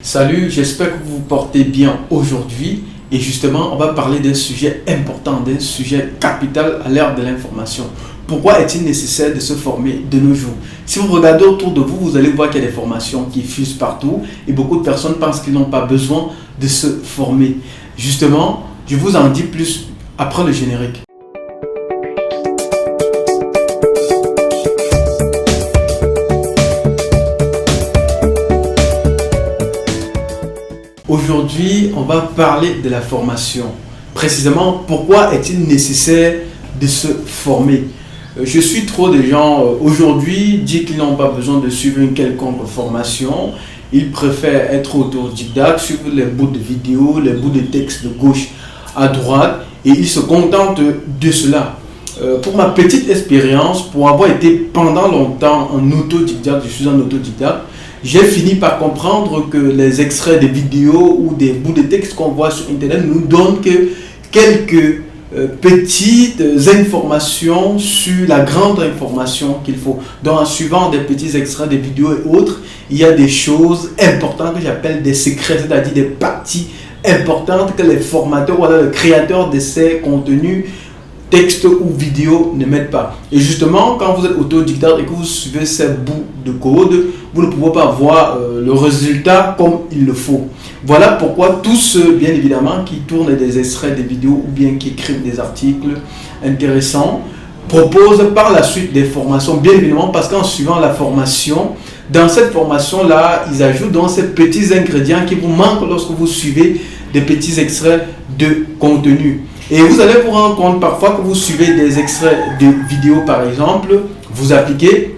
Salut, j'espère que vous vous portez bien aujourd'hui et justement on va parler d'un sujet important, d'un sujet capital à l'ère de l'information. Pourquoi est-il nécessaire de se former de nos jours? Si vous regardez autour de vous, vous allez voir qu'il y a des formations qui fusent partout et beaucoup de personnes pensent qu'ils n'ont pas besoin de se former. Justement, je vous en dis plus après le générique. Aujourd'hui, on va parler de la formation. Précisément, pourquoi est-il nécessaire de se former? Je suis trop de gens aujourd'hui disent qu'ils n'ont pas besoin de suivre une quelconque formation. Ils préfèrent être autodidactes, suivre les bouts de vidéos, les bouts de texte de gauche à droite et ils se contentent de cela. Pour ma petite expérience, pour avoir été pendant longtemps un autodidacte, je suis un autodidacte, j'ai fini par comprendre que les extraits de vidéos ou des bouts de texte qu'on voit sur Internet nous donnent que quelques petites informations sur la grande information qu'il faut. Donc en suivant des petits extraits de vidéos et autres, il y a des choses importantes que j'appelle des secrets, c'est-à-dire des parties importantes que les formateurs ou les créateurs de ces contenus texte ou vidéo ne mettent pas. Et justement, quand vous êtes autodidacte et que vous suivez ces bouts de code, vous ne pouvez pas voir le résultat comme il le faut. Voilà pourquoi tous ceux, bien évidemment, qui tournent des extraits de vidéos ou bien qui écrivent des articles intéressants, proposent par la suite des formations, bien évidemment, parce qu'en suivant la formation, dans cette formation-là, ils ajoutent dans ces petits ingrédients qui vous manquent lorsque vous suivez des petits extraits de contenu. Et vous allez vous rendre compte parfois que vous suivez des extraits de vidéos par exemple, vous appliquez,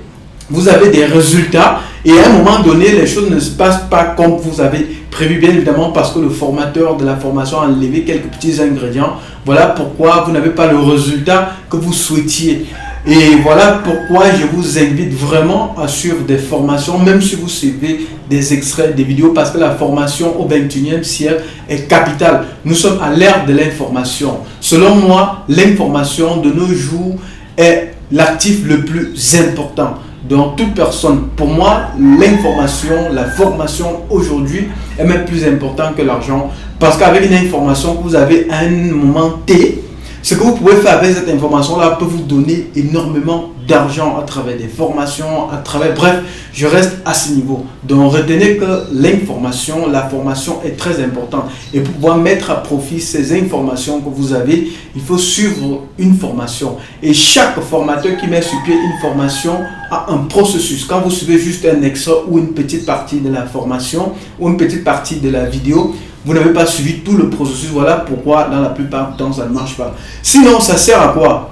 vous avez des résultats et à un moment donné, les choses ne se passent pas comme vous avez prévu, bien évidemment parce que le formateur de la formation a enlevé quelques petits ingrédients. Voilà pourquoi vous n'avez pas le résultat que vous souhaitiez. Et voilà pourquoi je vous invite vraiment à suivre des formations, même si vous suivez des extraits des vidéos, parce que la formation au 21e siècle est capitale. Nous sommes à l'ère de l'information. Selon moi, l'information de nos jours est l'actif le plus important. Donc toute personne, pour moi, l'information, la formation aujourd'hui est même plus important que l'argent. Parce qu'avec une information que vous avez à un moment T, ce que vous pouvez faire avec cette information-là peut vous donner énormément d'argent à travers des formations, bref, je reste à ce niveau. Donc retenez que l'information, la formation est très importante. Et pour pouvoir mettre à profit ces informations que vous avez, il faut suivre une formation. Et chaque formateur qui met sur pied une formation a un processus. Quand vous suivez juste un extrait ou une petite partie de la formation ou une petite partie de la vidéo, vous n'avez pas suivi tout le processus. Voilà pourquoi dans la plupart du temps ça ne marche pas. Sinon, ça sert à quoi?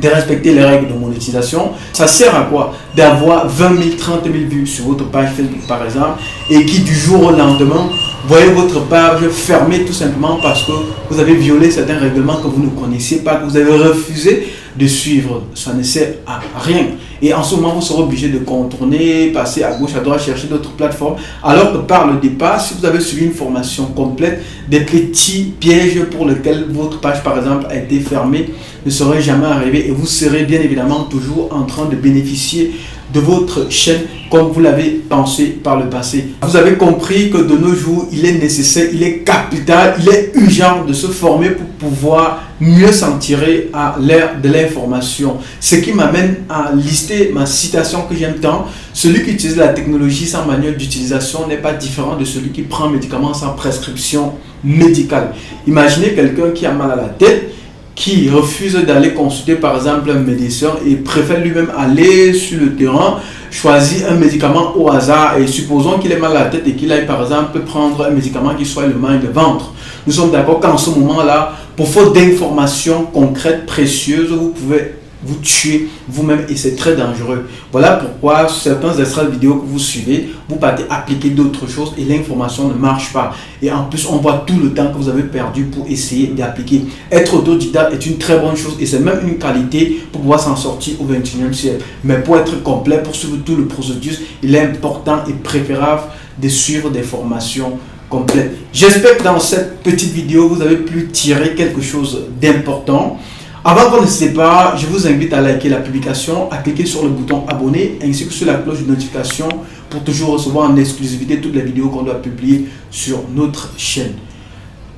De respecter les règles de monétisation. Ça sert à quoi? D'avoir 20 000, 30 000 vues sur votre page Facebook par exemple et qui du jour au lendemain, voyez votre page fermée tout simplement parce que vous avez violé certains règlements que vous ne connaissiez pas, que vous avez refusé de suivre. Ça ne sert à rien. Et en ce moment, vous serez obligé de contourner, passer à gauche, à droite, chercher d'autres plateformes. Alors que par le départ, si vous avez suivi une formation complète, des petits pièges pour lesquels votre page, par exemple, a été fermée, ne seraient jamais arrivés. Et vous serez bien évidemment toujours en train de bénéficier de votre chaîne comme vous l'avez pensé par le passé. Vous avez compris que de nos jours, il est nécessaire, il est capital, il est urgent de se former pour pouvoir mieux s'en tirer à l'ère de l'information. Ce qui m'amène à lister ma citation que j'aime tant. Celui qui utilise la technologie sans manuel d'utilisation n'est pas différent de celui qui prend un médicament sans prescription médicale. Imaginez quelqu'un qui a mal à la tête, qui refuse d'aller consulter par exemple un médecin et préfère lui-même aller sur le terrain, choisir un médicament au hasard et supposons qu'il ait mal à la tête et qu'il aille par exemple prendre un médicament qui soit le mal de ventre. Nous sommes d'accord qu'en ce moment-là, pour faute d'informations concrètes, précieuses, vous pouvez vous tuer vous-même et c'est très dangereux. Voilà pourquoi certains extraits vidéo que vous suivez, vous partez appliquer d'autres choses et l'information ne marche pas. Et en plus, on voit tout le temps que vous avez perdu pour essayer d'appliquer. Être autodidacte est une très bonne chose et c'est même une qualité pour pouvoir s'en sortir au 21e siècle. Mais pour être complet, pour suivre tout le processus, il est important et préférable de suivre des formations complètes. J'espère que dans cette petite vidéo, vous avez pu tirer quelque chose d'important. Avant qu'on ne se sépare, je vous invite à liker la publication, à cliquer sur le bouton abonner ainsi que sur la cloche de notification pour toujours recevoir en exclusivité toutes les vidéos qu'on doit publier sur notre chaîne.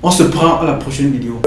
On se prend à la prochaine vidéo.